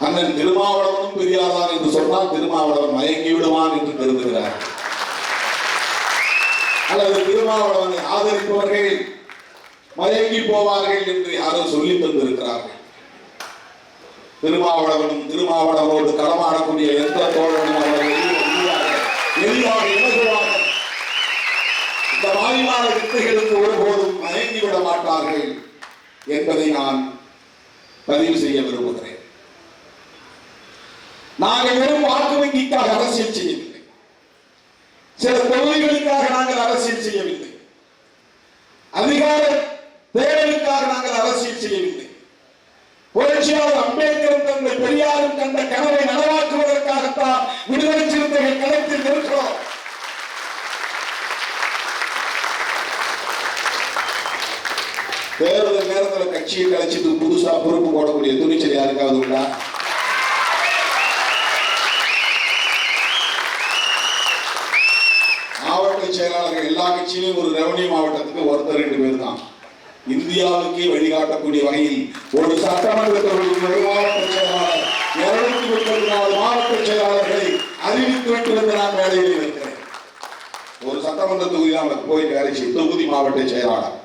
அண்ணன் திருமாவளவனும் பெரியார்தான் என்று சொன்னால் திருமாவளவன் மயங்கி விடுவான் என்று கருதுகிறார். அல்லது திருமாவளவனை ஆதரிப்பவர்கள் மயங்கி போவார்கள் என்று யாரும் சொல்லி தந்திருக்கிறார்கள். திருமாவளவனும் திருமாவளவோடு களமாடக்கூடிய எந்த தோழனும் அவர்கள் எளிதாக இணங்குவார்கள். இந்த வாய்மான வித்தைகளுக்கு ஒருபோதும் மயங்கிவிட மாட்டார்கள் என்பதை நான் பதிவு செய்ய விரும்புகிறேன். நாங்கள் வெறும் வாக்கு வங்கிக்காக அரசியல் செய்யவில்லை, சில தொகுதிகளுக்காக நாங்கள் அரசியல் செய்யவில்லை, அதிகார தேடலுக்காக நாங்கள் அரசியல் செய்யவில்லை. புரட்சியாளர் அம்பேத்கர் தந்தை பெரியாரும் கண்ட கனவை நனவாக்குவதற்காகத்தான் விடுதலை சிறுத்தைகள் களத்தில் இருக்கிறோம். தேர்தல் நேரத்தில் கட்சியை கலைச்சிட்டு புதுசா பொறுப்பு போடக்கூடிய துணிச்சல் யாருக்காவது உண்டா? மாவட்ட செயலாளர்கள் எல்லா கட்சியிலும் ஒரு ரெவன்யூ மாவட்டத்துக்கு ஒருத்தர் 2 பேர் தான். இந்தியாவுக்கே வழிகாட்டக்கூடிய வகையில் ஒரு சட்டமன்றத்தில் மாவட்ட செயலாளர் 234 மாவட்ட செயலாளர்களை அறிவித்துவிட்டு நான் வேலையில் இருக்கிறேன். ஒரு சட்டமன்ற தொகுதி அவனுக்கு போய் வேலை செய்யும் தொகுதி மாவட்ட செயலாளர்